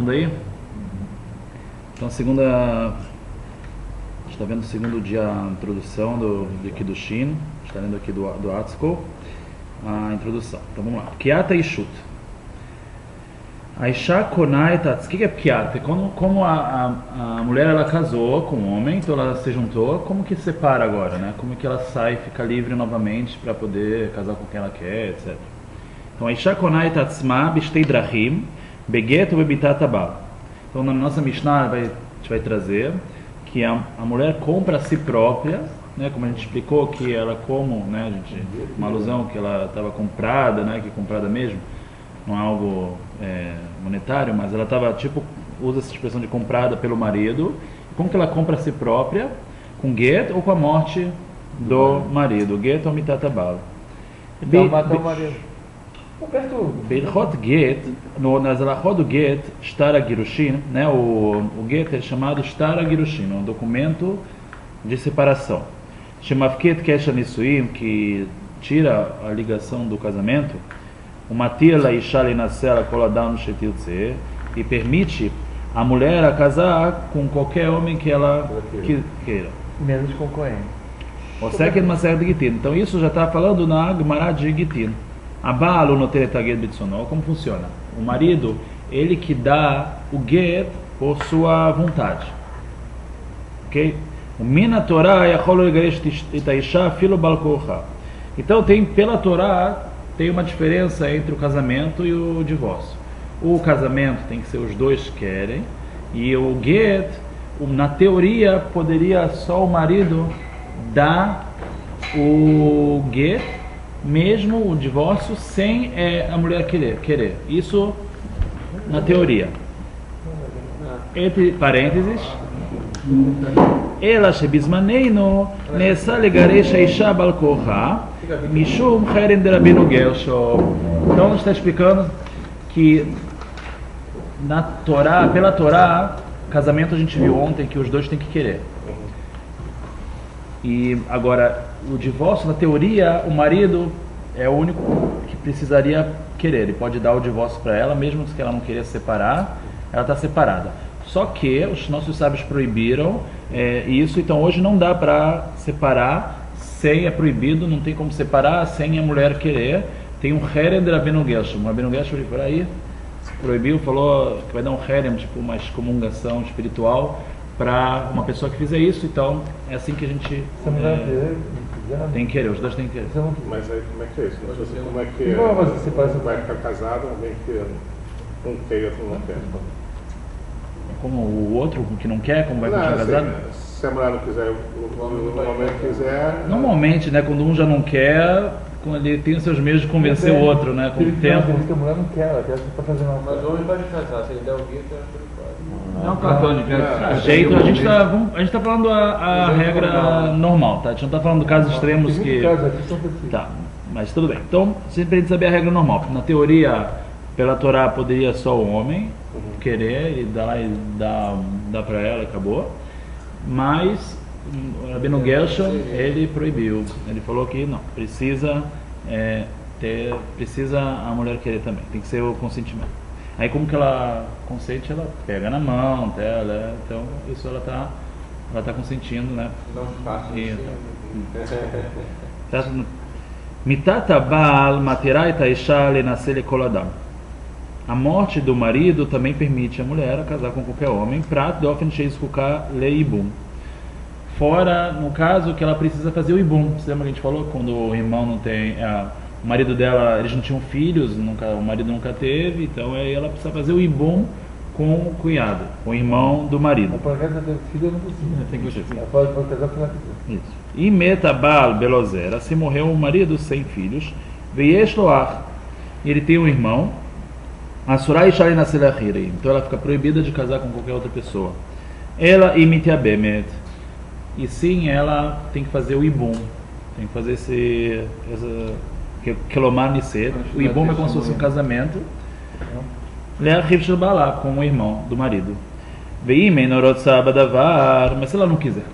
mundo aí? Então, segunda... A gente está vendo o segundo dia a introdução de Kiddushin. A gente está lendo aqui do Atzko a introdução. Então, vamos lá. Pkiata e Shut. A Isha Konai Tats. O que é Pkiata? Como a mulher ela casou com o homem, então ela se juntou, como que separa agora, né? Como que ela sai e fica livre novamente para poder casar com quem ela quer, etc. Então, a Isha Konai Tatsma Bishtei Drahim Beget ou Bebitat Abal. Então, na nossa Mishnah a gente vai trazer que a mulher compra a si própria, né? Como a gente explicou que ela né? Uma alusão que ela estava comprada, né? Que é comprada mesmo, não é algo monetário, mas ela estava usa essa expressão de comprada pelo marido. Como que ela compra a si própria? Com get ou com a morte do marido? Get ou mitat abal. Então matou o marido. Beilchot get, nas alachot do get, Shtar HaGirushin, né? O get é chamado Shtar HaGirushin, um documento de separação. Shemafket Kesha Nisuim, que tira a ligação do casamento. O Matir la Isha Linasela Koladam Shetil Tze, e permite a mulher a casar com qualquer homem que ela queira. Menos com Cohen. O Seket Maseret Gitin. Então isso já está falando na Gemara de Gitin. Abalo no Teretaged Bitsono. Como funciona? O marido, ele que dá o get por sua vontade. Ok? O Mina Torah Yachol Legaresh Itaisha Filo Balkocha. Então pela Torá tem uma diferença entre o casamento e o divórcio. O casamento tem que ser os dois querem, e o get, na teoria, poderia só o marido dar o get, mesmo o divórcio, sem a mulher querer. Isso na teoria. Entre parênteses, ela shebizmaneinu nessa legarecha isha balkoha mishum cheren de Rabbeinu Gershom. Então está explicando que na Torá, pela Torá, casamento a gente viu ontem que os dois têm que querer. E agora o divórcio, na teoria, o marido é o único que precisaria querer. Ele pode dar o divórcio para ela, mesmo que ela não queira se separar, ela está separada. Só que os nossos sábios proibiram isso, então hoje não dá para separar, é proibido, não tem como separar sem a mulher querer. Tem um herem de Rabbeinu Gershom. O Rabbeinu Gershom por aí proibiu, falou que vai dar um herem, tipo uma excomungação espiritual para uma pessoa que fizer isso. Então é assim que a gente tem que querer, os dois têm que querer. Mas aí como é que é isso? Como é que vai ficar casado, alguém que não quer e outro não quer? Como o outro que não quer, como vai continuar casado? Se a mulher não quiser, o homem quiser... Normalmente, né, quando um já não quer, ele tem os seus meios de convencer o outro, né, com o tempo. A mulher não quer, ela quer para fazer uma... Mas o homem pode casar, se ele der o guito, ele pode. Não, a gente está falando a regra normal, tá? A gente não está falando de casos extremos que... Tá, mas tudo bem. Então, sempre a gente saber a regra normal. Na teoria, pela Torá, poderia só o homem querer e dar para ela e acabou. Mas o Rabbeinu Gershom, ele proibiu. Ele falou que não, precisa a mulher querer também. Tem que ser o consentimento. Aí como que ela consente? Ela pega na mão dela, então isso ela tá consentindo, né? Não fácil. Mitat abal matirai taisha lenaseh lekol adam. A morte do marido também permite a mulher casar com qualquer homem, prat dofen sheizkuka leibum. Fora, no caso, que ela precisa fazer o ibum. Você lembra que a gente falou? Quando o irmão não tem... o marido dela, eles não tinham filhos, o marido nunca teve, então aí ela precisa fazer o ibum com o cunhado, com o irmão do marido. Para casar com filho não precisa. Tem que ser. Ela pode casar com ela quiser. Isso. E metabal belozera, se morreu o marido sem filhos, veiesh loach, ele tem um irmão, asurai shari naselachiri, então ela fica proibida de casar com qualquer outra pessoa. Ela imite abemet, e sim, ela tem que fazer o ibum, tem que fazer kelomar nisser. O ibum é como se fosse um casamento, leachiv shel bala, com o irmão do marido. Veimei norot sabadavar, mas se ela não quiser,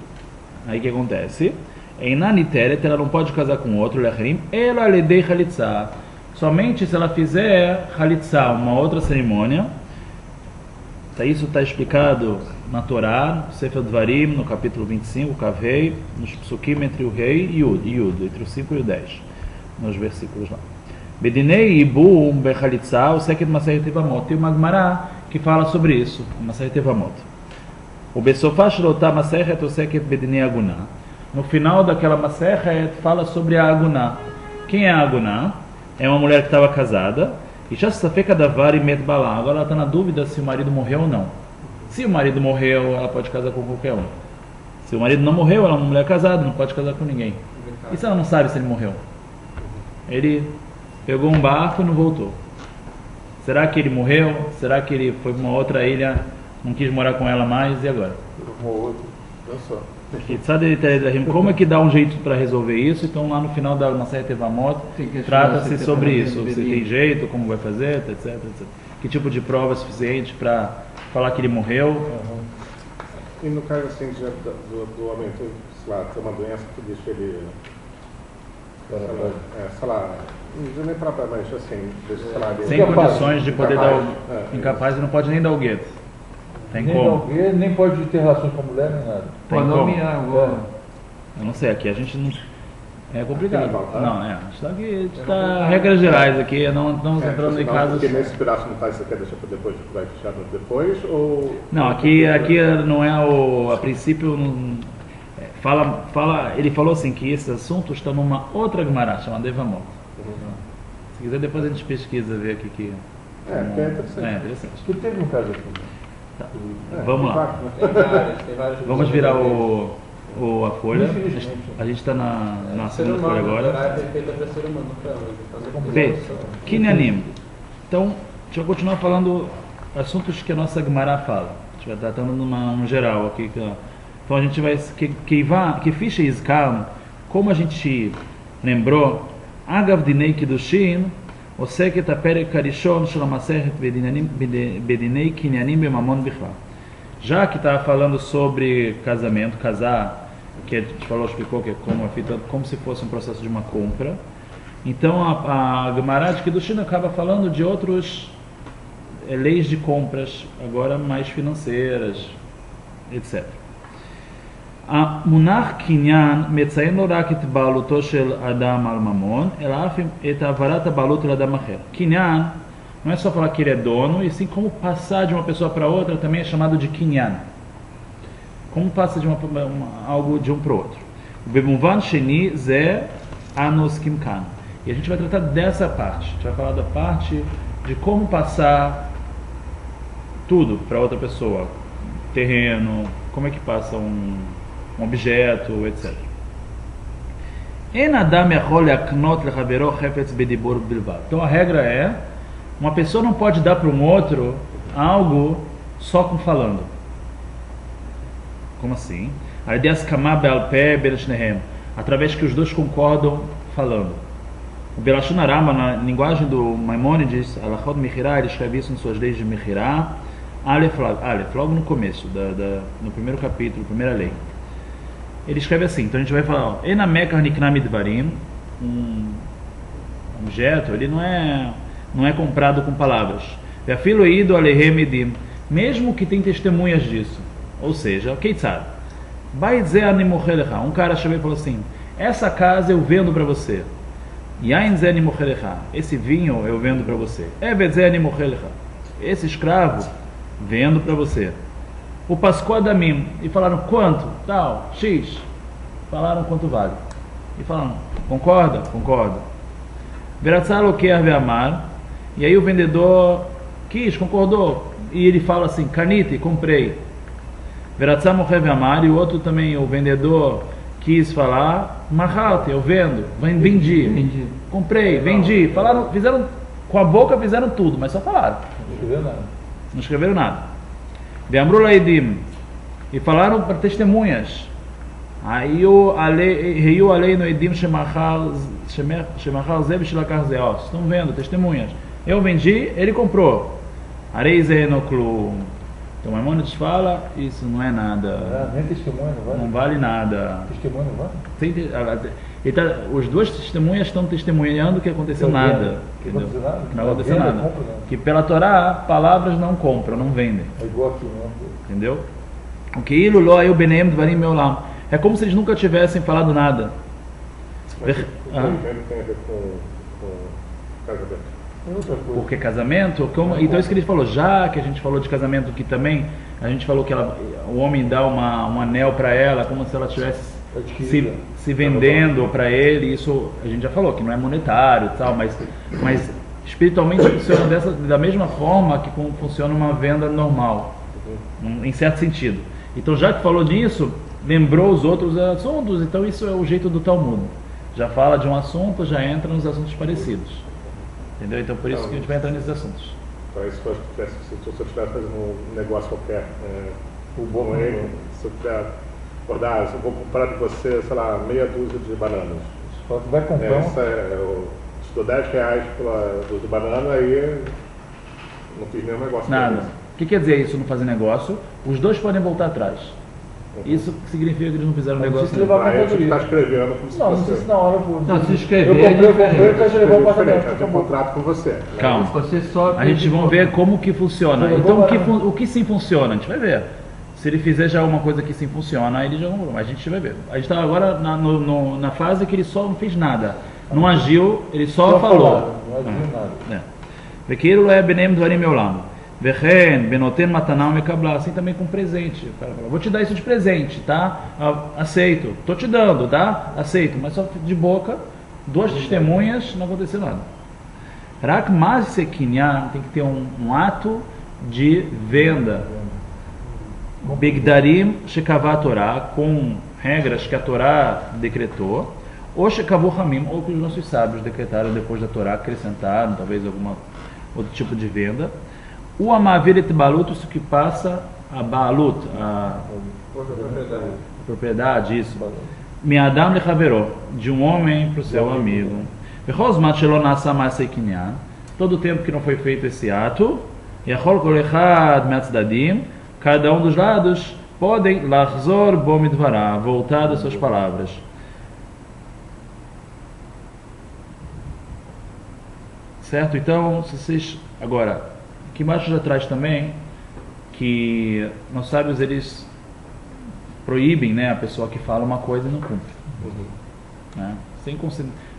aí o que acontece? Em naniteret, ela não pode casar com outro, leachrim, ela ledei chalitza. Somente se ela fizer chalitza, uma outra cerimônia, Isso está explicado na Torá, no Sefer Dvarim, no capítulo 25, Kavei, nos psukim entre o rei e Yud, entre o 5 e o 10, nos versículos lá. Bedinei Ibum Bechalitza, o Seket Maseret Evamot. Tem uma Gemara que fala sobre isso, Maseret Evamot. O Besofash Lotá Maseret o Seket Bedinei Aguná. No final daquela Maseret fala sobre a Aguná. Quem é a Aguná? É uma mulher que estava casada. E já se feca davar e met balá. Agora ela está na dúvida se o marido morreu ou não. Se o marido morreu, ela pode casar com qualquer um. Se o marido não morreu, ela é uma mulher casada, não pode casar com ninguém. E se ela não sabe se ele morreu? Ele pegou um barco e não voltou. Será que ele morreu? Será que ele foi para uma outra ilha, não quis morar com ela mais? E agora? Como é que dá um jeito para resolver isso? Então lá no final da Maseret Evamot trata-se sobre isso. Se tem jeito, como vai fazer, etc, etc. Que tipo de prova é suficiente para falar que ele morreu? E no caso assim do homem que, sei lá, tem uma doença que deixa ele, sei lá, não nem propriamente assim, sei lá, sem condições de poder dar o incapaz e não pode nem dar o gueto. Tem nem como? Nem pode ter relações com a mulher, nem nada. Tem como? Eu não sei, aqui a gente não... É complicado. Não, está regras gerais aqui, não estamos entrando em casos... Porque nesse pedaço não faz, você quer deixar para depois, vai fechar depois, ou... Não, aqui não é o... A princípio, ele falou assim, que esse assunto está numa outra Gemara, chamada Evamot. Se quiser, depois a gente pesquisa, ver aqui que... É interessante. É interessante. Que teve um caso aqui. Tá. Vamos lá. Vamos virar a folha. A gente está na segunda folha agora. B. Kinyanim. Então, deixa eu continuar falando assuntos que a nossa Gemara fala. A gente vai tratando num geral aqui. Então a gente vai... Que ficha Izkam, como a gente lembrou, Agav Dinei Kiddushin, עוסקת הפרק הראשון של המסכת בדיני קניינים בממון בכלל. Já que estava falando sobre casamento, casar, que a gente explicou que é como se fosse um processo de uma compra. Então a Gemara de Kiddushin acaba falando de outras leis de compras, agora mais financeiras, etc. המונח קניין מציין לא רק את בעלותו של אדם על ממון, אלא אף את העברת הבעלות לאדם אחר. קניין não é só falar que ele é dono, e sim como passar de uma pessoa para outra também é chamado de kinyan. Como passa de algo de um para o outro. במובן שני זה הנוסקים כאן. E a gente vai tratar dessa parte. A gente vai falar da parte de como passar tudo para outra pessoa. Terreno, como é que passa um objeto, etc. Então a regra é, uma pessoa não pode dar para um outro algo só com falando. Como assim? Através que os dois concordam falando. O Belashon Arama, na linguagem do Maimônides, Alachot Mechirá, ele escreve isso em suas leis de Mechirá, Aleph, logo no começo, no primeiro capítulo, primeira lei. Ele escreve assim, então a gente vai falar, Enamekar Niknam Dvarim, um objeto, ele não é comprado com palavras. Ve'afilo ido alehem edim, mesmo que tem testemunhas disso. Ou seja, Keitzad, vai dizer animochelecha, um cara chegou e falou assim, essa casa eu vendo para você. Yain ze animochelecha, esse vinho eu vendo para você. Evet ze animochelecha, esse escravo vendo para você. O Pascoal Damim, e falaram quanto? Tal, X. Falaram quanto vale. E falaram, concorda? Concorda. Veratzalo quer ver amar. E aí o vendedor quis, concordou. E ele fala assim, canite, comprei. Veratzalo quer ver amar. E o outro também, o vendedor quis falar, mahalte, eu vendo. Vendi. Comprei, vendi. Falaram, fizeram, com a boca fizeram tudo, mas só falaram. Não escreveram nada. Ve'amru laidim, e falaram para testemunhas. Heiu aleinu edim shemachar ze v'shilakar ze. Estão vendo, testemunhas. Eu vendi, ele comprou. Arei ze eno klum. Então Maimônides fala, isso não é nada. Nem testemunho não vale? Não vale nada. Testemunho não vale? Os dois testemunhas estão testemunhando que aconteceu nada. Que aconteceu nada? Que não aconteceu nada. Compra, não. Que pela Torá, palavras não compram, não vendem. É igual aqui, não. Entendeu? O que ilu lo ayu beneim dvarim meolam. É como se eles nunca tivessem falado nada. Mas o tem a ver com casamento. Porque casamento, então isso que ele falou, já que a gente falou de casamento que também, a gente falou que o homem dá um anel para ela, como se ela estivesse se vendendo para ele, isso a gente já falou, que não é monetário e tal, mas espiritualmente funciona da mesma forma que funciona uma venda normal, em certo sentido. Então já que falou disso, lembrou os outros assuntos, então isso é o jeito do Talmud. Já fala de um assunto, já entra nos assuntos parecidos. Entendeu? Então por isso que a gente vai entrar nesses assuntos. Então isso se eu estiver fazendo um negócio qualquer, o bom ele, se eu tiver acordar, eu vou comprar de você, sei lá, meia dúzia de bananas. Só que vai comprar eu te dou R$10 pela dúzia de banana, aí não fiz nenhum negócio. Nada. O que quer dizer isso, não fazer negócio? Os dois podem voltar atrás. Isso significa que eles não fizeram negócio. Se levar aí a gente está escrevendo como se não, fosse... não sei se na hora... Não, se escrever... Eu comprei, levar o apartamento. Eu tenho um contrato com você. Né? Calma. Você só a gente vai ver como que funciona. Então o que sim funciona, a gente vai ver. Se ele fizer já uma coisa que sim funciona, aí ele já não... A gente vai ver. A gente está agora na fase que ele só não fez nada. Não agiu, ele só falou. Não agiu nada. Vequeiro é benem dvarim meolam. Vechen, benoten matanam mekabla, assim também com presente. O cara fala, vou te dar isso de presente, tá? Aceito. Tô te dando, tá? Aceito. Mas só de boca, duas testemunhas, não aconteceu nada. Rak mas sekinyan, tem que ter um ato de venda. Bigdarim shekavá Torá, com regras que a Torá decretou. Ou shekavú hamim, ou que os nossos sábios decretaram depois da Torá, acrescentaram talvez algum outro tipo de venda. O amaviret balut, isso que passa a balut, a propriedade, isso. Miadam lechaveró, de um homem para o seu amigo. Vechosmat shelo nasa ma'asei kinyan, todo o tempo que não foi feito esse ato, yachol kol echad me'atzdadim, cada um dos lados podem lachzor bo midvará, voltar das suas palavras. Certo? Então, se vocês agora aqui embaixo já traz também que nossos sábios eles proíbem, né, a pessoa que fala uma coisa e não cumpre. Né? Não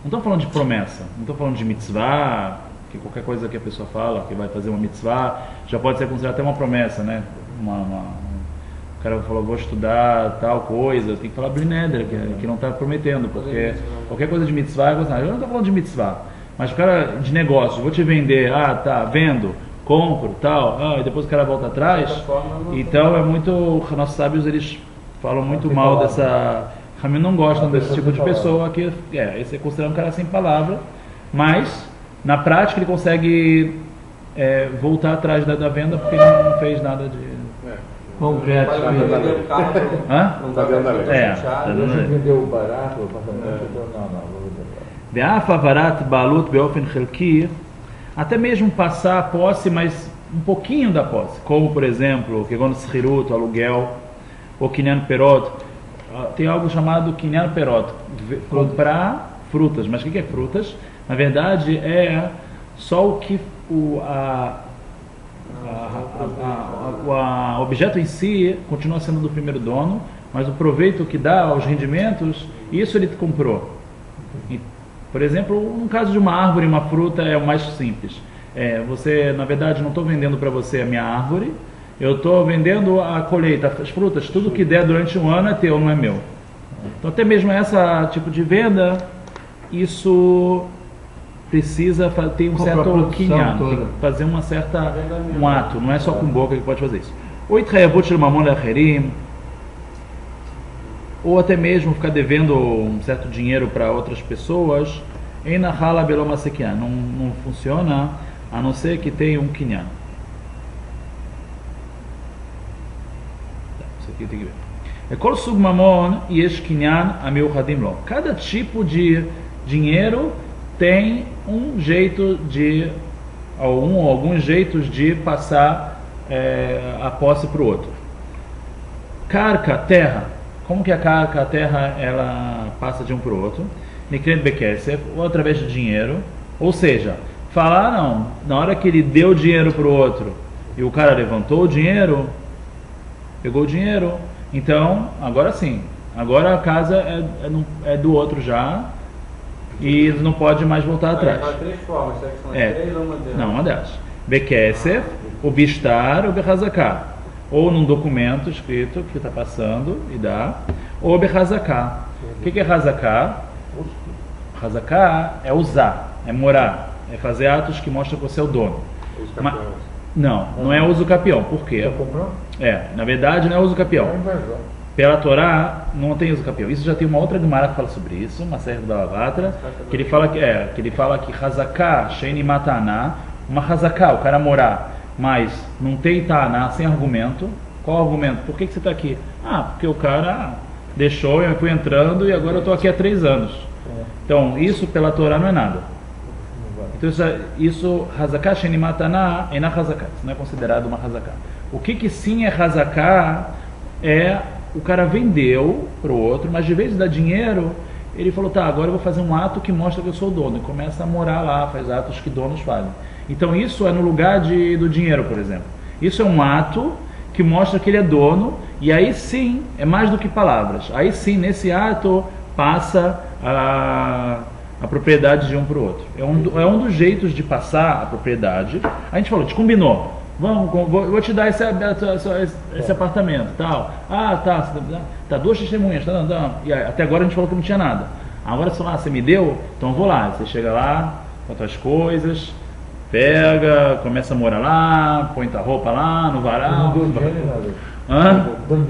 estou falando de promessa, não estou falando de mitzvah, que qualquer coisa que a pessoa fala, que vai fazer uma mitzvah, já pode ser considerada até uma promessa, né? O cara falou, vou estudar tal coisa, tem que falar blineder, que não está prometendo, porque qualquer coisa de mitzvah, eu não estou falando de mitzvah, mas o cara de negócio, vou te vender, tá, vendo, compro, tal, e depois o cara volta atrás. Então é muito, nossos sábios eles falam muito mal dessa, Ramim não gostam desse tipo de pessoa que esse é considerado um cara sem palavra, mas na prática ele consegue voltar atrás da venda porque ele não fez nada de concreto. Não está dando a lei. Vendeu o barato, o apartamento, não. Até mesmo passar a posse, mas um pouquinho da posse, como por exemplo, que quando sechirut, aluguel, ou kinyan perot, tem algo chamado kinyan perot, comprar frutas. Mas o que é frutas? Na verdade é só o que o objeto em si continua sendo do primeiro dono, mas o proveito que dá, os rendimentos, isso ele comprou. Por exemplo, no caso de uma árvore, uma fruta é o mais simples. Você, na verdade, não estou vendendo para você a minha árvore, eu estou vendendo a colheita, as frutas, tudo que der durante um ano é teu, não é meu. Então, até mesmo esse tipo de venda, isso precisa ter um certo kinyan, tem que fazer um ato, não é só com boca que pode fazer isso. Ou até mesmo ficar devendo um certo dinheiro para outras pessoas, não funciona, a não ser que tenha um kinyan. Isso aqui tem que ver. Cada tipo de dinheiro tem um jeito de, ou alguns jeitos de passar a posse para o outro. Carca, terra. Como que a carca, a terra, ela passa de um para o outro? Nikren bekesef, ou através de dinheiro. Ou seja, falar não, na hora que ele deu dinheiro para o outro e o cara levantou o dinheiro, pegou o dinheiro, então, agora sim, agora a casa é do outro já e não pode mais voltar atrás. Há três formas, será que são as três ou uma delas? Não, uma delas. Bekesef, o bistar, o behazaká. Ou num documento escrito que está passando e dá, ou behazaká. O que é hazaká? Hazaká é usar, é morar, é fazer atos que mostram que você é o dono. Os campeões. Não é uso capião. Por quê? Na verdade não é uso capião. Pela Torá não tem uso capião. Isso já tem uma outra Gemara que fala sobre isso, uma serva da Lavatra, que ele fala que hazaká, sheini mataná, uma hazaká, o cara morar, mas não tem taná, sem argumento. Qual o argumento? Por que você está aqui? Porque o cara deixou, eu fui entrando e agora eu estou aqui há 3 anos. Então, isso pela Torá não é nada. Então, isso hazaká, sheini mataná, é na hazaká. Isso não é considerado uma hazaká. O que sim é hazaká é o cara vendeu para o outro, mas de vez de dar dinheiro, ele falou, agora eu vou fazer um ato que mostra que eu sou o dono. E começa a morar lá, faz atos que donos fazem. Então isso é no lugar do dinheiro, por exemplo. Isso é um ato que mostra que ele é dono, e aí sim, é mais do que palavras. Aí sim, nesse ato, passa a propriedade de um para o outro. É um dos jeitos de passar a propriedade. A gente falou, a gente combinou. Vou te dar esse apartamento, tal. Tá 2 testemunhas, e até agora a gente falou que não tinha nada. Agora você me deu, então eu vou lá. Você chega lá, com as tuas coisas, pega, começa a morar lá, põe tua roupa lá no varal.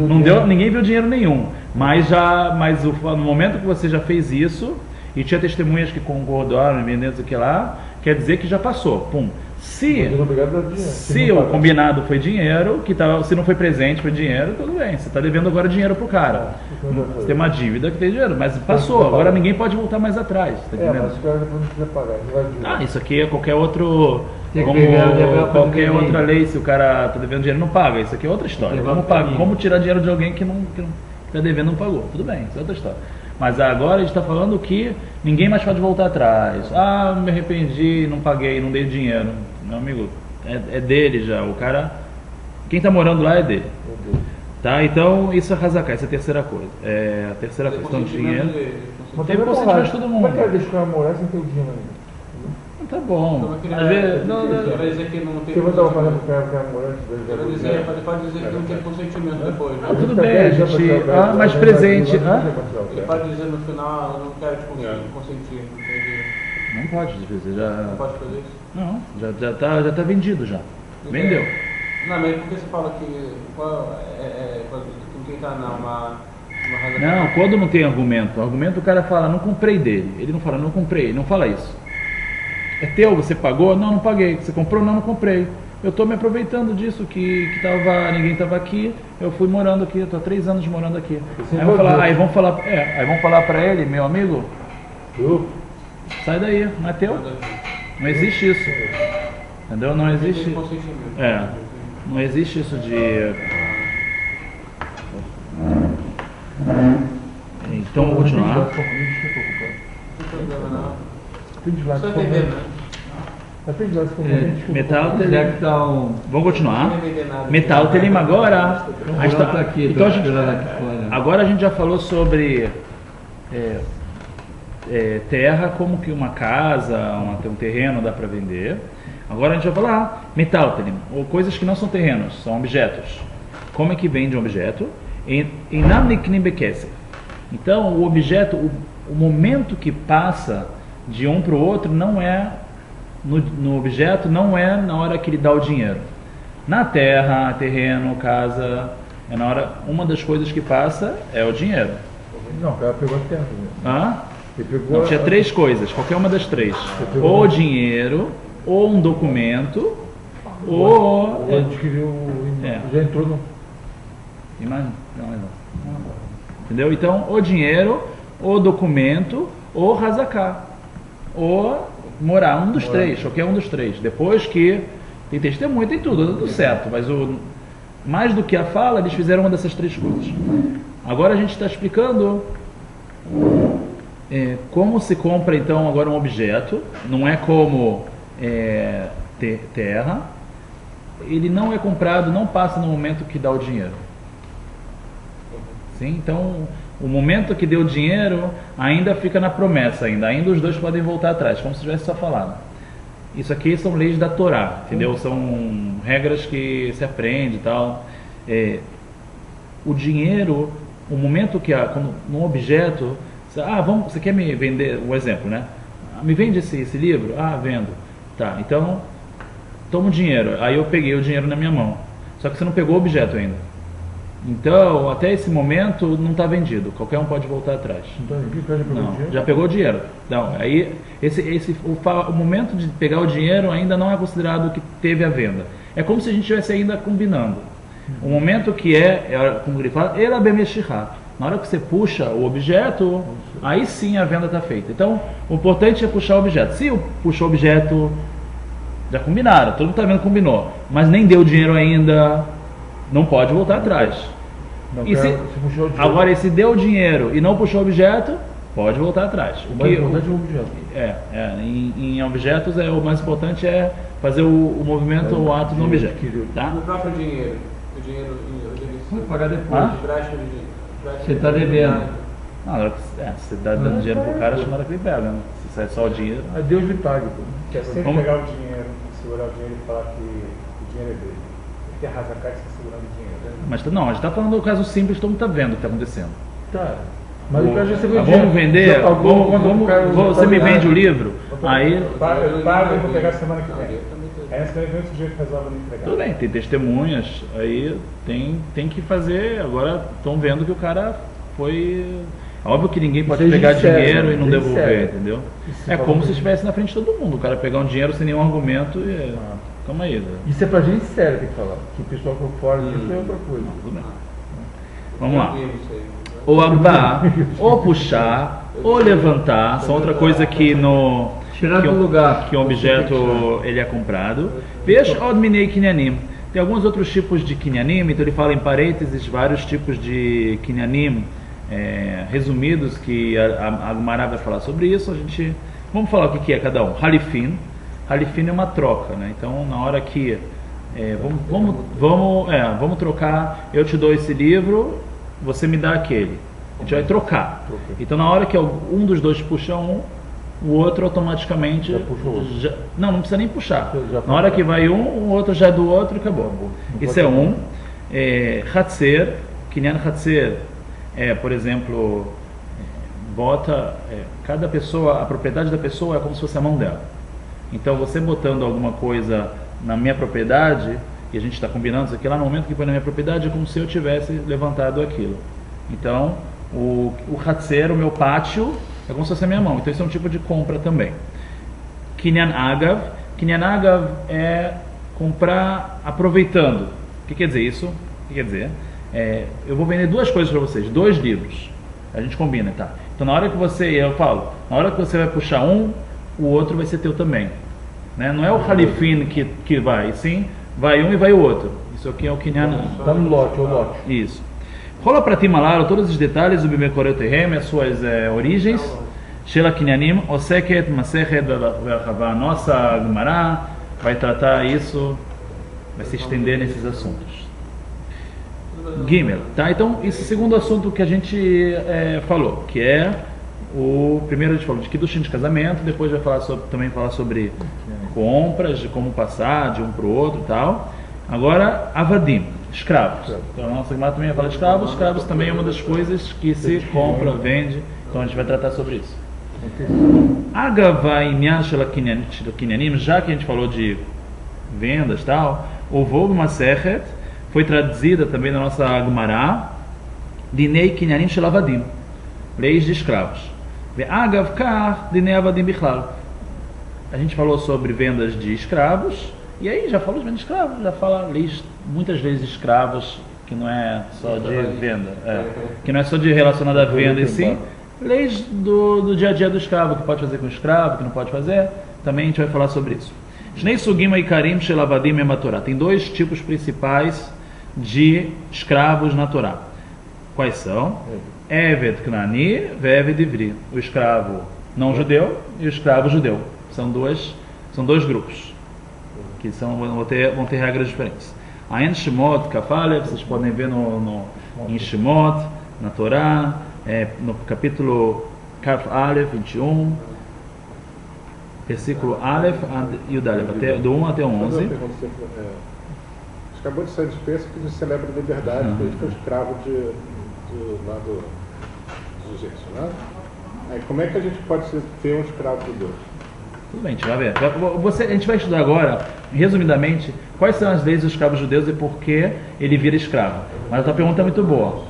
Não deu, ninguém viu dinheiro nenhum. Mas no momento que você já fez isso, e tinha testemunhas que concordaram, vendendo isso aqui lá, quer dizer que já passou. Pum. Se o combinado foi dinheiro, se não foi presente, foi dinheiro, tudo bem. Você está devendo agora dinheiro pro cara. Você tem uma dívida que tem dinheiro, mas passou. Agora ninguém pode voltar mais atrás. Tá mas o cara depois não precisa pagar. Isso aqui é qualquer outra lei. Se o cara está devendo dinheiro, não paga. Isso aqui é outra história. Como tirar dinheiro de alguém que está devendo, não pagou. Tudo bem, isso é outra história. Mas agora a gente está falando que ninguém mais pode voltar atrás. Me arrependi, não paguei, não dei dinheiro. Meu amigo, é dele já. O cara, quem está morando lá é dele. Tá? Então isso é hazaká, essa é a terceira coisa. A terceira questão de dinheiro. Tem consentimento de todo mundo. Como é que é deixar o cara morar sem ter o dinheiro ainda? Tá bom. Às vezes. Vai dizer que não tem. Você vai estar fazendo o cara morar pode dizer que não tem consentimento depois. Tudo bem, a gente. Mas presente. Ele pode dizer no final, eu não quero te consentir. Não pode dizer. Não pode fazer isso? Não, já tá vendido já. Vendeu. Não, mas por que você fala que com quem está uma razão? Não, quando não tem argumento. O cara fala, não comprei dele. Ele não fala, não comprei. Ele não fala isso. É teu, você pagou? Não, não paguei. Você comprou? Não, não comprei. Eu estou me aproveitando disso, que ninguém estava aqui, eu fui morando aqui, estou há 3 anos morando aqui. Aí vão falar para ele, meu amigo, sai daí, não é teu. Não existe isso. Entendeu? Não existe. Não existe isso de. Então vou continuar. Metal Telim. Vamos continuar. Metal Telim agora. Agora a gente já falou sobre terra, como que uma casa, um terreno dá para vender. Agora a gente vai falar Metal Telim, ou coisas que não são terrenos, são objetos. Como é que vende um objeto? Então o objeto, o momento que passa de um para o outro não é no objeto, não é na hora que ele dá o dinheiro. Na terra, terreno, casa, é na hora, uma das coisas que passa é o dinheiro. Não, o cara pegou a terra. Não, tinha 3 coisas, qualquer uma das 3. Ou o dinheiro, ou um documento, ou adquiriu, já entrou no... Imagina, não. Entendeu? Então, o dinheiro, o documento, ou hazaká, ou morar, um dos 3, qualquer um dos 3. Depois que Tem testemunha, tem tudo certo, mas mais do que a fala, eles fizeram uma dessas três coisas. Agora a gente está explicando como se compra então agora um objeto, não é como terra, ele não é comprado, não passa no momento que dá o dinheiro. Sim? Então, o momento que deu o dinheiro ainda fica na promessa, ainda os dois podem voltar atrás, como se tivesse só falado. Isso aqui são leis da Torá, entendeu? São regras que se aprende e tal. O dinheiro, o momento que quando num objeto, você quer me vender, um exemplo, né? Me vende esse livro? Vendo. Tá, então toma o dinheiro. Aí eu peguei o dinheiro na minha mão. Só que você não pegou o objeto ainda. Então, até esse momento não está vendido. Qualquer um pode voltar atrás. Não, já pegou o dinheiro. Não, aí o momento de pegar o dinheiro ainda não é considerado que teve a venda. É como se a gente estivesse ainda combinando. O momento que como ele fala, ela bemeshihá. Na hora que você puxa o objeto, aí sim a venda está feita. Então, o importante é puxar o objeto. Se puxou o objeto, já combinaram, todo mundo está vendo que combinou, mas nem deu dinheiro ainda, não pode voltar atrás. Agora, se deu dinheiro e não puxou o objeto, pode voltar atrás. O mais importante é o objeto. Em objetos, o mais importante é fazer o movimento, o ato no objeto. Tá? O próprio dinheiro. O dinheiro Vai pagar depois. Você está devendo. Você dá dando dinheiro pro cara, chama que ele pega, né? Se sai só o dinheiro. Aí Deus lhe paga. Quer sempre pegar o dinheiro, segurar o dinheiro e falar que o dinheiro é dele. Tem a casa cara que está segurando o dinheiro. Mas não, a gente está falando do caso simples, todo mundo está vendo o que está acontecendo. Tá. Mas o cara já recebeu vamos vender, você me vende o livro, aí... Eu pago e vou pegar semana que vem. Aí semana que vem o sujeito resolve me entregar. Tudo bem, tem testemunhas, aí tem que fazer, agora estão vendo que o cara foi... Óbvio que ninguém pode pegar dinheiro e não devolver, entendeu? É como se estivesse na frente de todo mundo, o cara pegar um dinheiro sem nenhum argumento e... Calma aí. Isso é pra gente sério, tem que falar. Que o pessoal por fora disso é outra coisa. Tudo bem. Vamos lá. Ou abar, ou puxar, ou levantar, são outra coisa que tirar do lugar que o objeto ele é comprado. Veja od minei kinyanim. Tem alguns outros tipos de kinyanim, então ele fala em parênteses vários tipos de kinyanim resumidos que a Gemara vai falar sobre isso. Vamos falar o que é cada um. Halifin. Halifin é uma troca, né? Então na hora que vamos trocar, eu te dou esse livro, você me dá aquele. A gente vai trocar. Então na hora que um dos dois puxa um, o outro automaticamente não precisa nem puxar. Na hora que vai o outro já é do outro e acabou. Isso é um. Hatzer, Kinyan Hatzer por exemplo, cada pessoa, a propriedade da pessoa é como se fosse a mão dela. Então você botando alguma coisa na minha propriedade, e a gente está combinando isso aqui, lá no momento que põe na minha propriedade é como se eu tivesse levantado aquilo. Então o Hatzer, o meu pátio, é como se fosse a minha mão. Então isso é um tipo de compra também. Kinyan Agav. Kinyan Agav é comprar aproveitando. O que quer dizer isso? O que quer dizer? Eu vou vender duas coisas para vocês, 2 livros. A gente combina, tá? Então na hora que eu falo, na hora que você vai puxar um, o outro vai ser teu também, né? Não é o Halifin que vai, sim, vai um e vai o outro. Isso aqui é o Kinyan. Está no lote, o lote. Isso. Rola para ti malaro todos os detalhes do Bimekoretehem, as suas origens. Shela Kinyanim, Oseket, Masechet, a nossa Gemara vai tratar isso, vai se estender nesses assuntos. Gimel, tá? Então, esse segundo assunto que a gente falou, que é primeiro a gente falou de Kiddushin, de casamento, depois vai também falar sobre compras, de como passar de um para o outro e tal. Agora, Avadim, escravos. Então, a nossa Gemara também vai falar de escravos. Escravos também é uma das coisas que se compra, vende. Então, a gente vai tratar sobre isso. Agava Inyan Shel Kinyanim, já que a gente falou de vendas e tal, o Vog Masechet foi traduzida também na nossa Gemara, Dinei Kinyanim Shel Avadim, leis de escravos. Agav Kar Dinei Avadim Bichlal. A gente falou sobre vendas de escravos, e aí já falou de venda de escravos, já fala muitas vezes de escravos, que não é só de venda, que não é só de relacionada à venda em si, leis do dia a dia do escravo, que pode fazer com o escravo, que não pode fazer, também a gente vai falar sobre isso. Shnei sugim haikarim shel avadim em Torá. Tem dois tipos principais de escravos na Torá. Quais são? Eved Knani ve Eved Ivri. O escravo não judeu e o escravo judeu. São dois grupos que vão ter regras diferentes. A em Shemot Kafalev, vocês podem ver em Shemot, na Torá, no capítulo Kaf Aleph 21, versículo Aleph e o Dalef, do 1 até o 11. Acabou de sair de texto que celebra a liberdade desde que o escravo lá dos egípcios, né? Aí como é que a gente pode ter um escravo de Deus? Tudo bem, a gente vai ver. A gente vai estudar agora, resumidamente, quais são as leis dos escravos judeus e por que ele vira escravo. Mas a tua pergunta é muito boa.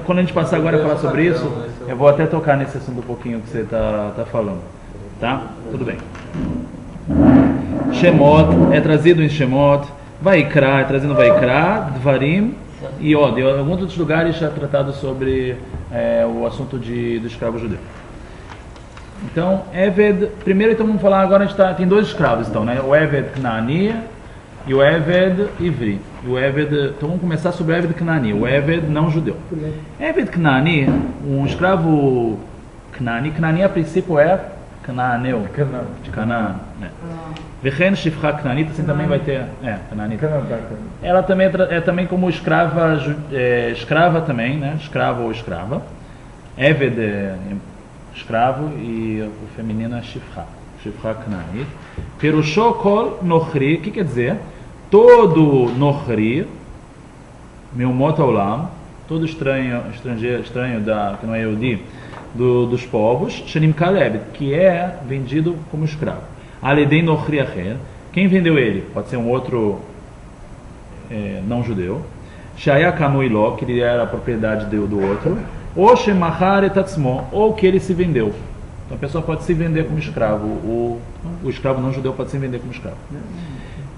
Quando a gente passar agora a falar sobre isso, eu vou até tocar nesse assunto um pouquinho que você está falando. Tá? Tudo bem. Shemot é trazido em Shemot, Vaikra é trazido em Vaikra, Dvarim e Od. Em alguns outros lugares já é tratado sobre o assunto do escravo judeu. Então, Eved, primeiro então vamos falar agora, tem dois escravos então, né? O Eved Knani e o Eved Ivri. Então vamos começar sobre o Eved Knani, o Eved não judeu. Eved Knani, um escravo Knani a princípio é Canaaneu, de Canaã. Vechen Shifra Knanit, assim também vai ter, Knanit. Ela também é também como escrava também, né? Escravo ou escrava. Eved escravo e o feminino é Shifra Knanit. Perushó kol nochri, o que quer dizer? Todo nochri, meumot olam, todo estranho que não é Yehudi, dos povos, Shanim Kaleb, que é vendido como escravo. Aledei nochri acher, quem vendeu ele? Pode ser um outro não judeu. Shaya kanui lo, que ele era a propriedade do outro. Ou shemachar etatzmo, ou que ele se vendeu. Então a pessoa pode se vender como escravo. O escravo não judeu pode se vender como escravo.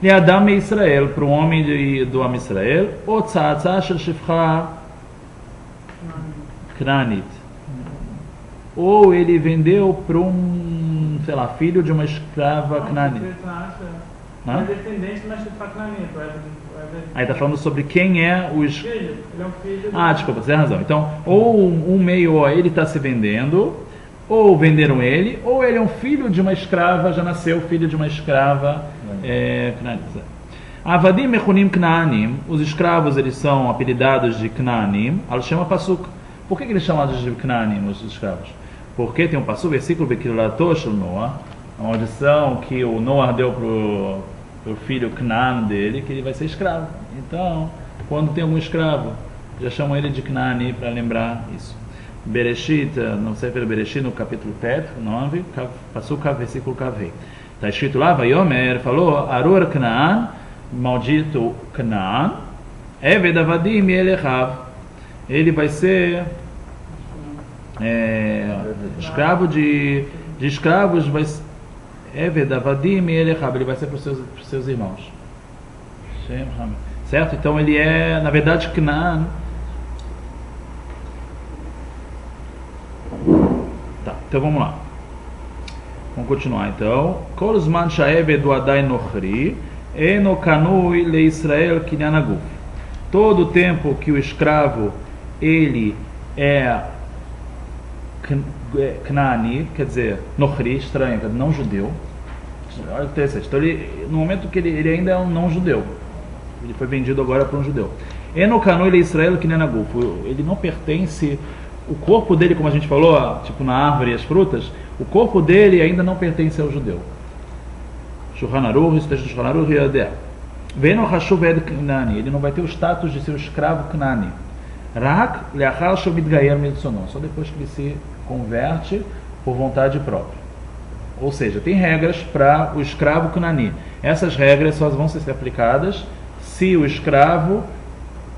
Leadam Israel, para o homem do Am Israel, ou tza'atzah shel shifcha Knanit. Ou ele vendeu para filho de uma escrava Knanit. É descendente da Shifra Knanit. Aí está falando sobre quem é o filho. Ele é um filho. Desculpa, você tem razão. Então, ou ou ele está se vendendo, ou venderam ele, ou ele é um filho de uma escrava, já nasceu filho de uma escrava Knanit. Avadim mechunim Knaanim, os escravos eles são apelidados de Knaanim, al chama Pasuk. Por que eles são chamados de Knaanim, os escravos? Porque tem um Pasuk, versículo Bekilato shel Noah, a maldição que o Noah deu para o filho Canaan dele, que ele vai ser escravo. Então, quando tem algum escravo, já chamam ele de Knaani para lembrar isso. Bereshit, não sei pelo Bereshit, no capítulo 9, Pasuk, versículo Kavei. Está escrito lá, Vayomer falou, Arur Knaan, maldito Knaan, Eved Avadim Elechav. Ele vai ser escravo de escravos, Eved Avadim Elechav, ele vai ser para os seus irmãos. Certo? Então ele é, na verdade, Knaan. Tá, então vamos lá. Vamos continuar então. Kol zman sha'eved adai nochri, eno kanui le Israel kinyan aguf. Todo o tempo que o escravo ele é Knaani, quer dizer, nochri, estranho, não judeu. Olha que interessante. Então no momento que ele ainda é um não judeu, ele foi vendido agora para um judeu. Eno kanui le Israel kinyan aguf. Ele não pertence. O corpo dele, como a gente falou, tipo na árvore e as frutas, o corpo dele ainda não pertence ao judeu. Shulchan Aruch, isso texto do Shulchan Aruch, Veno Hashuv Ed Knani, ele não vai ter o status de ser o escravo Knani. Rak leachar shomidgayer mitzonot, só depois que ele se converte por vontade própria. Ou seja, tem regras para o escravo Knani. Essas regras só vão ser aplicadas se o escravo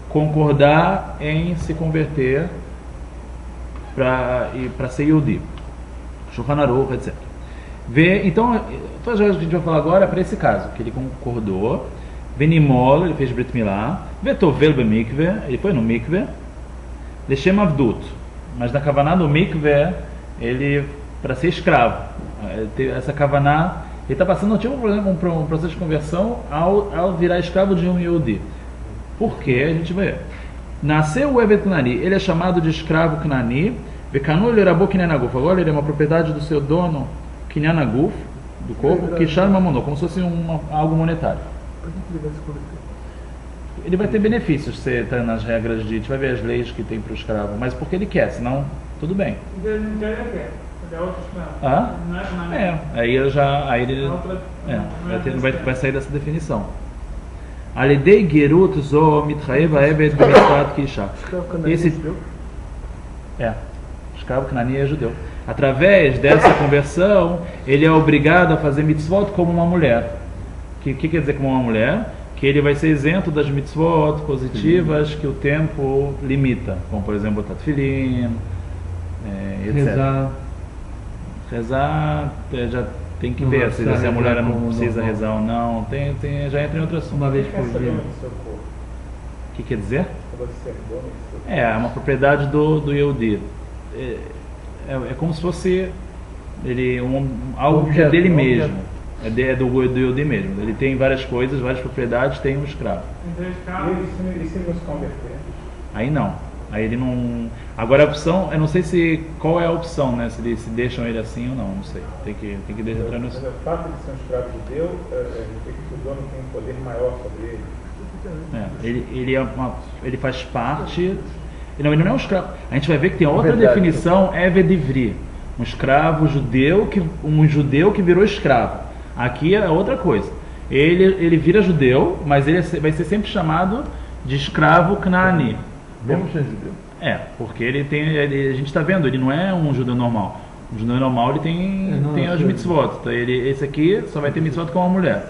concordar em se converter para ser Yehudi, Shulchan Aruch, etc. Então, todas as coisas que a gente vai falar agora é para esse caso, que ele concordou, Venimol, ele fez Brit Milá, Vetovel Bemikve, ele foi no Mikve, Leshem Avdut, mas na Kavaná do Mikve, ele, para ser escravo, essa Kavaná está passando tipo um processo de conversão ao virar escravo de um Yehudi. Por quê? A gente vai ver. Nasceu o Evet Knani, ele é chamado de escravo Knani, Vekanu ele Rabo Kinyanaguf, agora ele é uma propriedade do seu dono Kinyanaguf, do corpo, que chama Mamonô, como se fosse algo monetário. Ele vai ter benefícios, se está nas regras de, a gente vai ver as leis que tem para o escravo, mas porque ele quer, senão tudo bem. Ele não quer, ele quer. Ele é outro escravo. Ah? Não é Aí ele vai sair dessa definição. Alidei Gerut Zo Mitchaeva Evet B'Mitzvat Kisha. Escravo Knani é judeu. Através dessa conversão, ele é obrigado a fazer mitzvot como uma mulher. O que quer dizer como uma mulher? Que ele vai ser isento das mitzvot positivas que o tempo limita, como por exemplo botar tefilin, etc. Rezar já tem que ver se a mulher não precisa rezar ou não, já entra em outro assunto. Uma vez por dia. O que quer dizer? É uma propriedade do Yehudi. É como se fosse algo que é dele mesmo. É do Yehudi mesmo. Ele tem várias coisas, várias propriedades, tem um escravo. E se nos converter? Aí não. Aí ele não. Agora a opção, eu não sei qual é a opção, né? Se deixam ele assim ou não sei. Tem que entrar nisso. Mas o fato de ser um escravo judeu, que o dono tem um poder maior sobre ele. Ele faz parte. Não, ele não é um escravo. A gente vai ver que tem outra definição, Eved Ivri. Um escravo judeu, um judeu que virou escravo. Aqui é outra coisa. Ele vira judeu, mas ele vai ser sempre chamado de escravo Knani. Mesmo sendo judeu. Porque a gente está vendo, ele não é um judeu normal. Um judeu normal ele tem as mitzvot. Então esse aqui só vai ter mitzvot com uma mulher.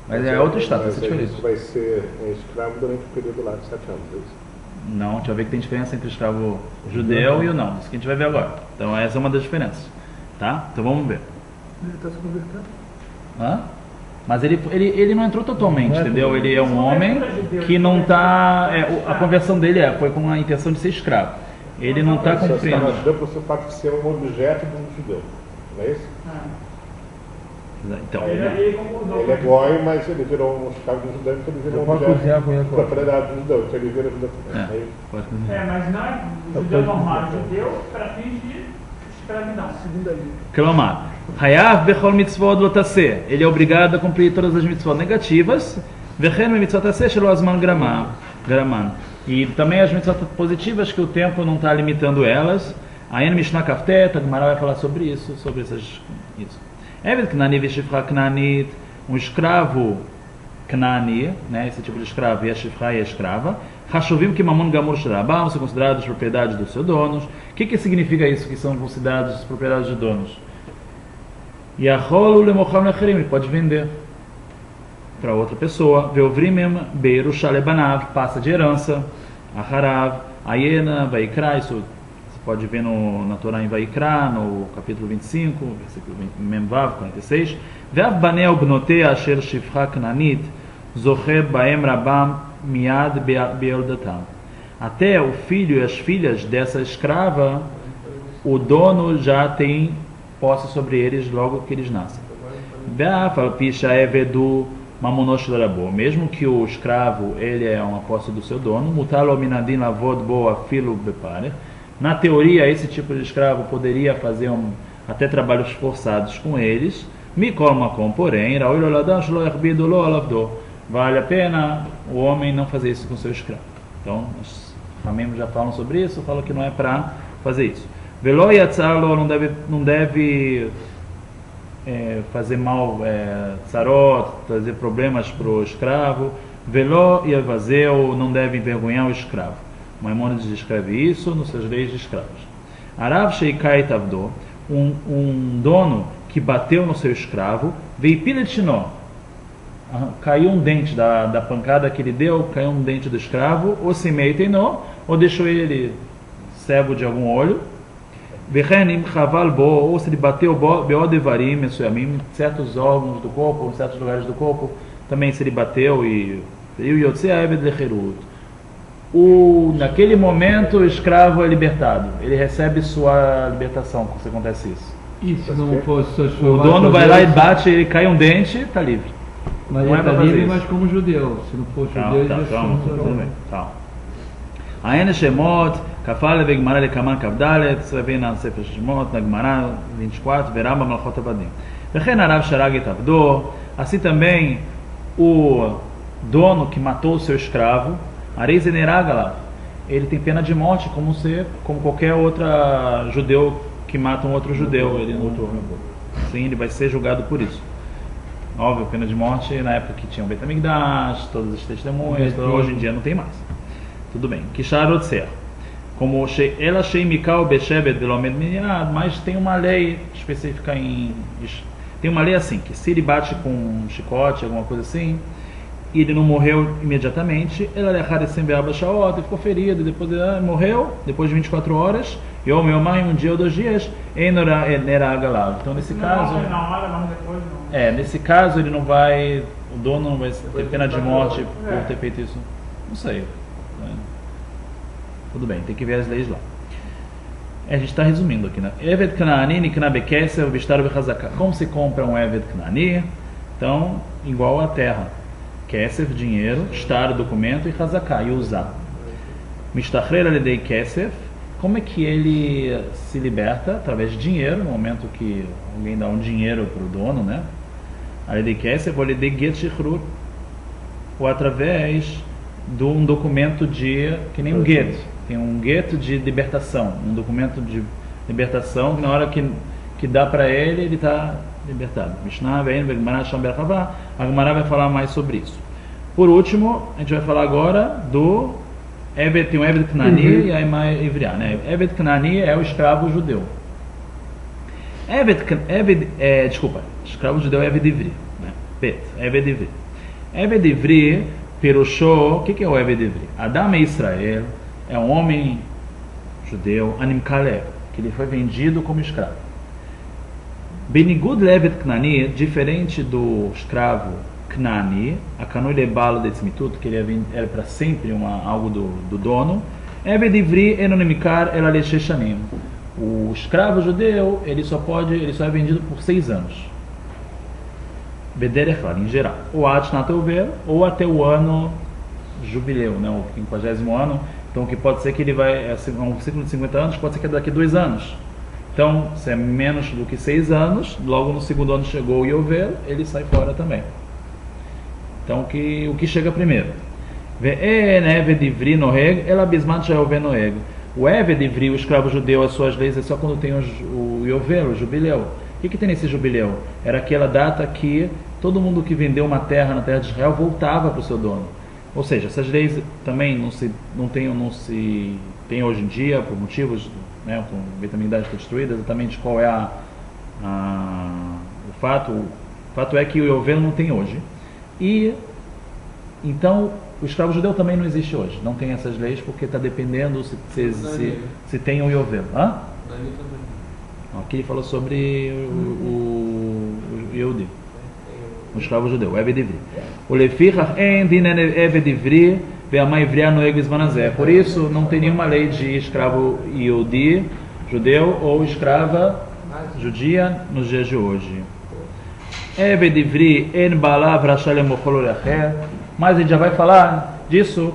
Mas é outro status, é diferente. Isso vai ser escravo durante o período lá de 7 anos, é isso? Não, a gente vai ver que tem diferença entre o escravo judeu e o não. Isso que a gente vai ver agora. Então essa é uma das diferenças. Tá? Então vamos ver. Ele está se convertendo. Mas ele não entrou totalmente, entendeu? Ele é um homem que não está. A conversão dele foi com a intenção de ser escravo. Ele não está cumprindo. Você judeu por seu fato de ser um objeto de um judeu, não é isso? Então, ele é goi, mas ele virou um escravo de um judeu, então ele virou um objeto de propriedade de um judeu, então ele vira judeu também. Mas não é judeu normal, judeu para fins de escravidão. Kelomar, Hayav bechol mitzvot lo taseh. Ele é obrigado a cumprir todas as mitzvot negativas. Vechen mitzvot taseh shelo azman graman. E também as mitzvot positivas que o tempo não está limitando elas. Ayen Mishnah Kaftet, a Gemara vai falar sobre isso, isso. Eved Knani v'shifra Knanit, um escravo Knani, né, esse tipo de escravo, e a shifra e a escrava. Hashovim que mamon gamur shrabam, são considerados propriedades dos seus donos. O que significa isso, que são considerados propriedades de donos? Yacholu lemocham lecherim, ele pode vender para outra pessoa. Veovrimem beirusha lebanav, passa de herança. Aharav, ayena, vaikra, isso você pode ver na Torá em Vaikra, no capítulo 25, versículo Memvav, 46. Veav baneu bnotea asher shifra knanit, zocher baem rabam miad beeldatam. Até o filho e as filhas dessa escrava, o dono já tem posse sobre eles logo que eles nascem. Mesmo que o escravo ele é uma posse do seu dono, na teoria esse tipo de escravo poderia fazer até trabalhos forçados com eles. Porém, vale a pena o homem não fazer isso com seu escravo. Então, os Ramim já falam sobre isso, falam que não é para fazer isso. Velo yatzalo não deve fazer mal, tzarot, trazer problemas para o escravo. Velo yavazeu, não deve envergonhar o escravo. Maimônides descreve isso nas suas leis de escravos. Arav sheikai tavdo, um dono que bateu no seu escravo, veipiletino, caiu um dente da pancada que ele deu, caiu um dente do escravo, ou se meiteno, ou deixou ele cego de algum olho. Ou se ele bateu beodevarim, em certos órgãos do corpo, em certos lugares do corpo, também se ele bateu naquele momento o escravo é libertado, ele recebe sua libertação quando acontece isso. E se não fosse O dono vai lá e bate, ele cai um dente, está livre. Mas não ele é pra está fazer livre, isso. mas como judeu. Se não fosse Calma, judeu, tá, ele calma, já tudo bem, calma. Aena Shemot, Kafale Vegmara Lekaman Kavdalet, você vai ver na Sefer Shemot, na Gemara 24, Veramba Malchot Avadim. Vechen Arav Sharagit Avdo, assim também o dono que matou o seu escravo, Arei Zeneragala, ele tem pena de morte como qualquer outro judeu que mata um outro judeu. Ele não, sim, ele vai ser julgado por isso. Óbvio, pena de morte na época que tinha o Beit HaMikdash, todas as testemunhas, hoje em dia não tem mais. Tudo bem. Kisharot Ser. Como ela Shei Mikal Beshebet Velomed Miyad, mas tem uma lei específica tem uma lei assim, que se ele bate com um chicote, alguma coisa assim, e ele não morreu imediatamente, ela Lecharecem Be'aba Shaot, ele ficou ferido, depois ele morreu, depois de 24 horas, Yom Yomai, um dia ou 2 dias, Enera Agalav. Então nesse caso... Não, na hora, mas depois não. nesse caso ele não vai, o dono não vai ter pena de morte por ter feito isso. Não sei. Tudo bem, tem que ver as leis lá. A gente está resumindo aqui, né? Eved Knaani Nikna Bekesef Bishtar Bechazaka. Como se compra um Eved Knaani? Então, igual a terra. Kesef, dinheiro, Shtar, documento, e Hazaka, e usar. Mishtachrer Aledei Kesef. Como é que ele se liberta? Através de dinheiro, no momento que alguém dá um dinheiro para o dono, né? Aledei Kesef, ou Aledei Get Shichrut. Ou através de um documento que nem um get, tem um get de libertação, um documento de libertação que na hora que dá para ele está libertado. Mishnah vem, a Gemara vai falar mais sobre isso. Por último, a gente vai falar agora do tem o Eved Knani e a Ima Ivriá, né? Eved Knani é o escravo judeu. Escravo judeu é Eved Ivri, né? Eved Ivri. Eved Ivri Pirushô, o que é o Eved Ivri? Adam e Israel é um homem judeu, Anim Kalev, que ele foi vendido como escravo. Benigud Eved Knani, diferente do escravo Knani, a Kanui Lebalo de Tzmitut, que ele era para sempre algo do dono. Eved Ivri Enonimikar Ela Sheshanim. O escravo judeu, ele só é vendido por 6 anos. Bederechlar, em geral, ou ou até o ano jubileu, né, o 50º ano. Então, que pode ser que ele vai, um ciclo de 50 anos, pode ser que é daqui a 2 anos. Então, se é menos do que 6 anos, logo no segundo ano chegou o Yovel, ele sai fora também. Então, o que chega primeiro? O Eved Ivri, o escravo judeu, as suas leis é só quando tem o Yovel, o jubileu. O que tem nesse jubileu? Era aquela data que todo mundo que vendeu uma terra na terra de Israel voltava para o seu dono. Ou seja, essas leis também não se tem hoje em dia, por motivos, né, com o Beit HaMikdash está destruído, exatamente qual é o fato. O fato é que o Yovel não tem hoje. E então o escravo judeu também não existe hoje. Não tem essas leis porque está dependendo se tem o Yovel. Aqui ele falou sobre o Yehudi, o escravo judeu, o Eved Ivri. O Lefichach en din Eved Ivri ve'ama Ivriá noeg bizman hazeh. Por isso não tem nenhuma lei de escravo Yehudi, judeu, ou escrava judia nos dias de hoje. Eved Ivri en balav rashal lemochol olecher. Mas a gente já vai falar disso.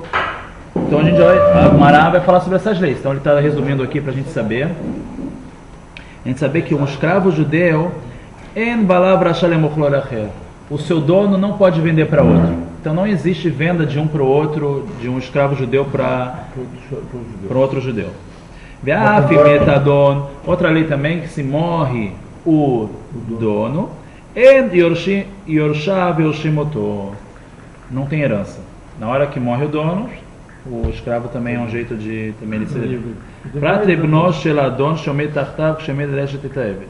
Então a Gemara vai falar sobre essas leis. Então ele está resumindo aqui para a gente saber. A gente saber que um escravo judeu, o seu dono não pode vender para outro. Então não existe venda de um para o outro, de um escravo judeu para outro judeu. Outra lei também, que se morre o dono, não tem herança. Na hora que morre o dono, o escravo também é um jeito de também ele ser livre. Pratrebno sheladon shomet tachtav kshemet reshet et haeved.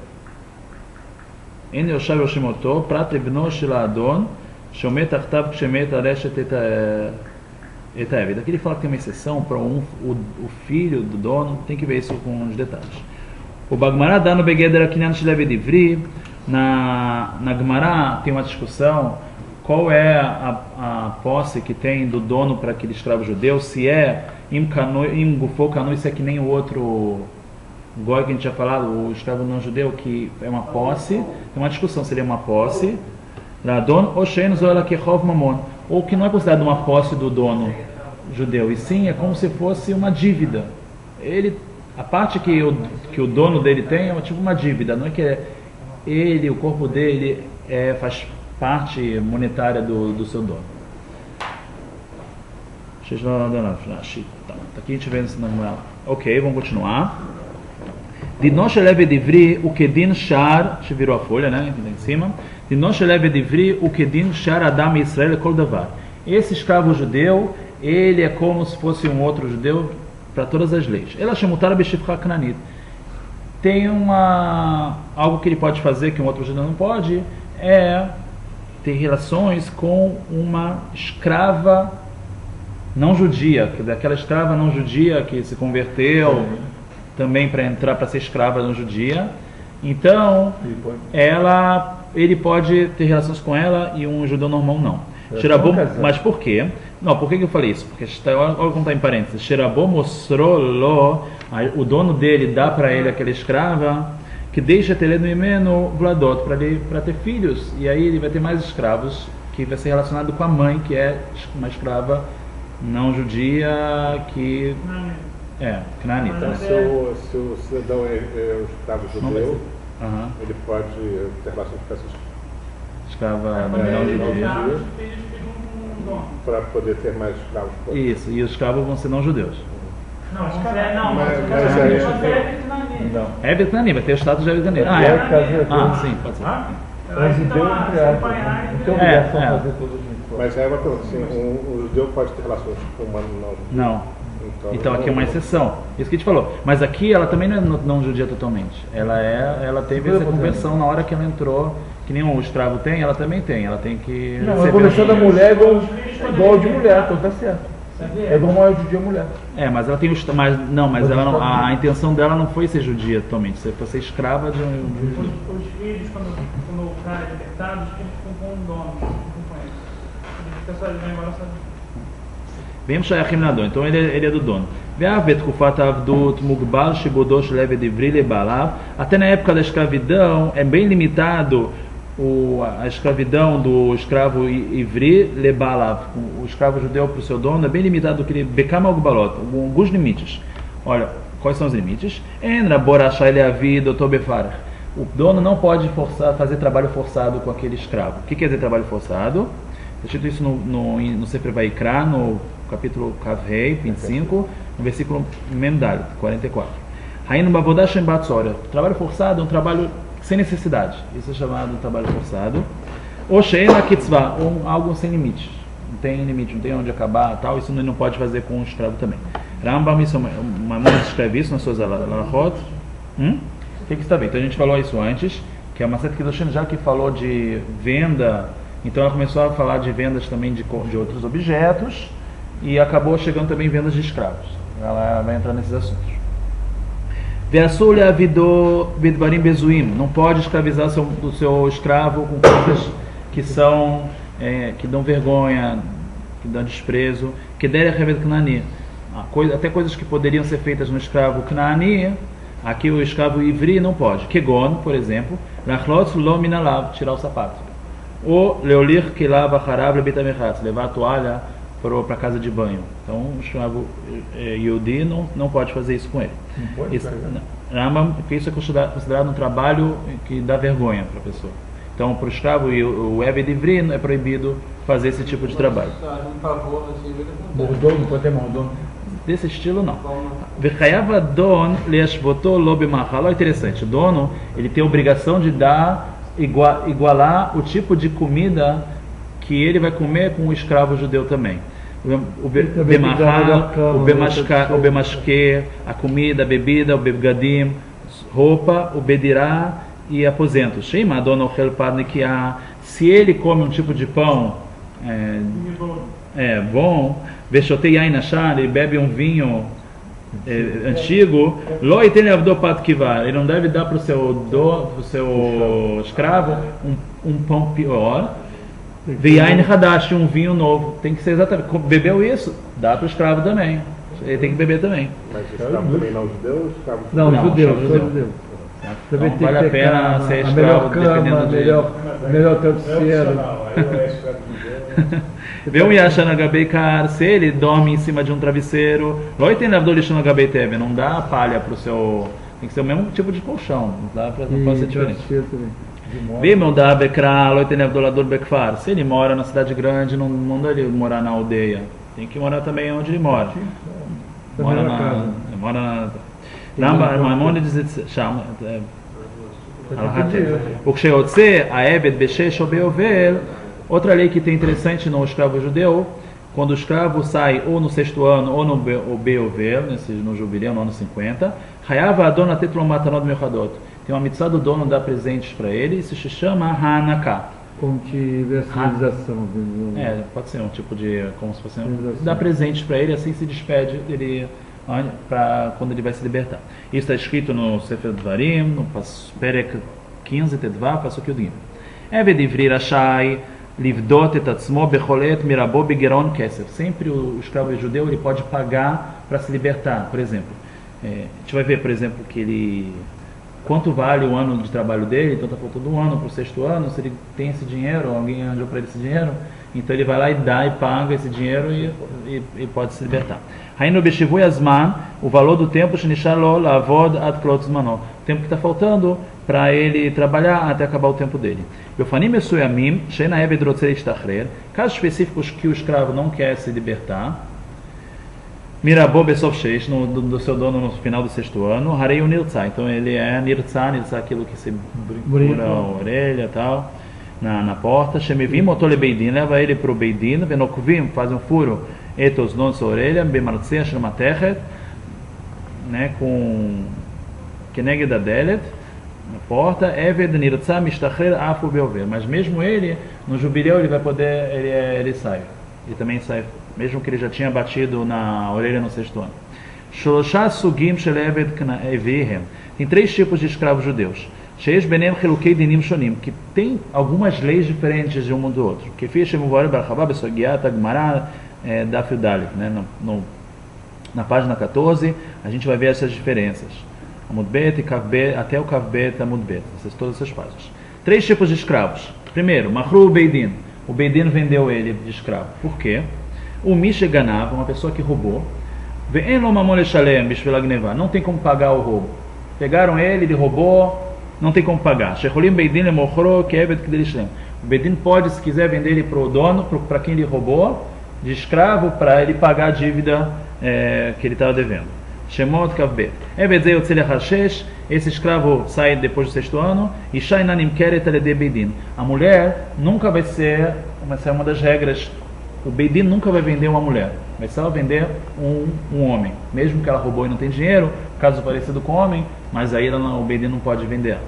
En yoshav yoshimoto pratrebno sheladon shomet tachtav kshemet reshet et haeved. Aqui ele fala que tem uma exceção para o filho do dono, tem que ver isso com os detalhes. O Bagmará dá no Begeder Akinyan shel Eved Ivri. Na Gemara tem uma discussão. Qual é a posse que tem do dono para aquele escravo judeu? Se é im gufo kanui, se é que nem o outro Goi que a gente tinha falado, o escravo não judeu, que é uma posse, tem uma discussão se ele é uma posse, Radon ou Shein Zoela Kechov Mamon, ou que não é considerado uma posse do dono judeu, e sim é como se fosse uma dívida. A parte que o dono dele tem é tipo uma dívida, não é que o corpo dele faz parte monetária do seu dono. Aqui a gente vê ensinando ela. Ok, vamos continuar. Dinoshe leve divri o kedin shar, que virou a folha, né? Em cima. Dinoshe leve divri o kedin shar adam Israel kol davar. Esse escravo judeu, ele é como se fosse um outro judeu para todas as leis. Ela chamutar beshifcha knanit. Tem algo que ele pode fazer que um outro judeu não pode, é ter relações com uma escrava não judia, daquela escrava não judia que se converteu também para ser escrava não judia. Então, ele pode ter relações com ela e um judeu normal não. Mas por quê? Não, por que eu falei isso? Porque olha como está em parênteses. Xerabô mostrou o dono dele dá para ele aquela escrava que deixa ter no imeno vladot para ter filhos, e aí ele vai ter mais escravos, que vai ser relacionado com a mãe, que é uma escrava não judia, que Knanita. Então, se o cidadão é o escravo judeu, ele pode ter relações com essas escrava não judia para poder ter mais escravos. Isso, e os escravos vão ser não judeus. Não, mas é Betnani, vai ter o status de Betnani. Sim, pode ser. Mas judeu entre aspas, não tem obrigação de fazer todas as coisas. Mas é uma pergunta, assim, o judeu pode ter relações com uma não. Então aqui é uma exceção. Isso que a gente falou. Mas aqui ela também não é não judia totalmente. Ela teve essa conversão na hora que ela entrou, que nem o escravo tem, ela também tem. Ela tem que. Não, a conversão da mulher é igual de mulher, então tá certo. É igual uma judia mulher. Mas ela tem mas ela não, a intenção dela não foi ser judia totalmente, foi ser escrava de um judeu. Os filhos, quando o cara é libertado, os filhos ficam com o dono, ficam com ele. Ele fica só, ele vai embora sozinho. Vem Shayachim Nadon, então ele é do dono. Até na época da escravidão é bem limitado a escravidão do escravo ivri lebalav, o escravo judeu para o seu dono é bem limitado do que ele becama algubalot, alguns limites. Olha, quais são os limites? O dono não pode fazer trabalho forçado com aquele escravo. O que quer dizer trabalho forçado? Está escrito isso no Sefer Vaikra, no capítulo Kavrei, 25, no versículo Memdal, 44. Hainu bavodah shem batzora. Trabalho forçado é um trabalho sem necessidade. Isso é chamado de trabalho forçado. Ou sheina kitzvah, ou algo sem limites. Não tem limite, não tem onde acabar, tal. Isso não pode fazer com um escravo também. Rambam, Maimonides escreve isso nas suas alahot. O que está vendo? Então a gente falou isso antes, que a Maseret Kiddushin já que falou de venda, então ela começou a falar de vendas também de outros objetos e acabou chegando também vendas de escravos. Ela vai entrar nesses assuntos. Não pode escravizar o seu escravo com coisas que são que dão vergonha, que dão desprezo, que até coisas que poderiam ser feitas no escravo Knani, aqui o escravo ivri não pode. Kegon, por exemplo, tirar o sapato. Ou leolir kelav acharav lebetamechatz, levar a toalha para a casa de banho. Então o escravo Yehudi não pode fazer isso com ele. Porque isso é considerado um trabalho que dá vergonha para a pessoa. Então para o escravo e o Eved Ivri é proibido fazer esse tipo de trabalho. Mordomo, pode ter mordomo. Desse estilo não. Olha interessante, o dono ele tem a obrigação de igualar o tipo de comida que ele vai comer com o escravo judeu também. O bemashke, a comida, a bebida, o bebgadim, roupa, o bedirá e aposento. Shema dona ochel parnikia. Se ele come um tipo de pão bom, veshotei yain ashar, ele bebe um vinho antigo, lo iten avdo pat kivar, ele não deve dar para o seu escravo um pão pior. Viain Hadash, um vinho novo. Tem que ser exatamente. Bebeu isso, dá para o escravo também. Ele tem que beber também. Mas escravo também não judeu? Não, judeu. Também então, vale a pena ser escravo, dependendo de... melhor travesseiro. Vê um Yashan Agabeikar, se ele dorme em cima de um travesseiro, Loiten Avdolishan Agabeiteve, não dá palha para o seu... Tem que ser o mesmo tipo de colchão, não dá para ser diferente. Vimel da Bekra, Loiten Avdolador Bekfar, se ele mora na cidade grande, não manda ele morar na aldeia, tem que morar também onde ele mora. Mora na Maimonides chama o Ksheotse, a Ebed Beshesh Obeovel. Outra lei que tem interessante no escravo judeu, quando o escravo sai ou no 6º ano ou no Beovel, no jubileu, no ano 50, Hayava Adona Tetlomatanot Mechadot. Tem uma mitzvah do dono dar presentes para ele, isso se chama Hanaka. Como tivesse civilização. Pode ser um tipo de, como se fosse dar presentes para ele, assim se despede dele quando ele vai se libertar. Isso está escrito no Sefer Dvarim, no Perek 15, Tedvav, Pasuk Yudim. Eved Ivri Rashai Livdot et Atzmo Becholet Mirabo Bigeron Kesef. Sempre o escravo judeu ele pode pagar para se libertar. Por exemplo, a gente vai ver, por exemplo, que quanto vale o ano de trabalho dele. Então está faltando um ano para o 6º ano. Se ele tem esse dinheiro, alguém arranjou para ele esse dinheiro, então ele vai lá e dá e paga esse dinheiro e pode se libertar. Hainu Beshivu Yazman, o valor do tempo, Shnishalo Lavod Ad Klot Zmano, o tempo que está faltando para ele trabalhar até acabar o tempo dele. Yofanim Mesuyamim, Shena Eved Rotzer Ishtachrer, casos específicos que o escravo não quer se libertar, Mirabo Besov Sheish, do seu dono no final do 6º ano, Harei o Nirtzah, então ele é Nirtzah, aquilo que se brinca a orelha e tal, na porta, Shemivim Otole Beidin, leva ele para o Beidin, Venokvim, faz um furo, Etos non sua orelha, Bemartzea Shrematechet, né, com Keneged Adelet, na porta, Eved Nirtzah Mishtachrer Afu Beover, mas mesmo ele, no jubileu, ele vai poder, ele sai, ele também sai, mesmo que ele já tinha batido na orelha no 6º ano. Shloshah Sugim Shel Eved Knaevihem, tem 3 tipos de escravos judeus. Sheish Benem Chilukei Dinim Shonim, que tem algumas leis diferentes de um do outro. Que fiz Shemuvori Barchavá Besogiat Agmará Daf Yudalit, né? Na página 14, a gente vai ver essas diferenças. Amud Bet e Kav Bet, até o Kav Bet, Amud Bet, todas essas páginas. 3 tipos de escravos. Primeiro, Mahru Beidin. O Beidin vendeu ele de escravo. Por quê? O Mishe Ganav, uma pessoa que roubou. Ve'en lo mamon leshalem bishvil hagneva. Não tem como pagar o roubo. Pegaram ele roubou, não tem como pagar. Shecholim Beidin lemochro ke'eved kidei lishlem. O Beidin pode, se quiser, vender ele para o dono, para quem ele roubou, de escravo, para ele pagar a dívida que ele estava devendo. Shemot Kavbet. Eved Yotzei Hashesh. Esse escravo sai depois do 6º ano. E Shainanim Keret Aledei Beidin. A mulher nunca vai ser uma das regras. O Beidin nunca vai vender uma mulher. Vai só vender um homem. Mesmo que ela roubou e não tem dinheiro, caso parecido com homem, mas aí o Beidin não pode vender.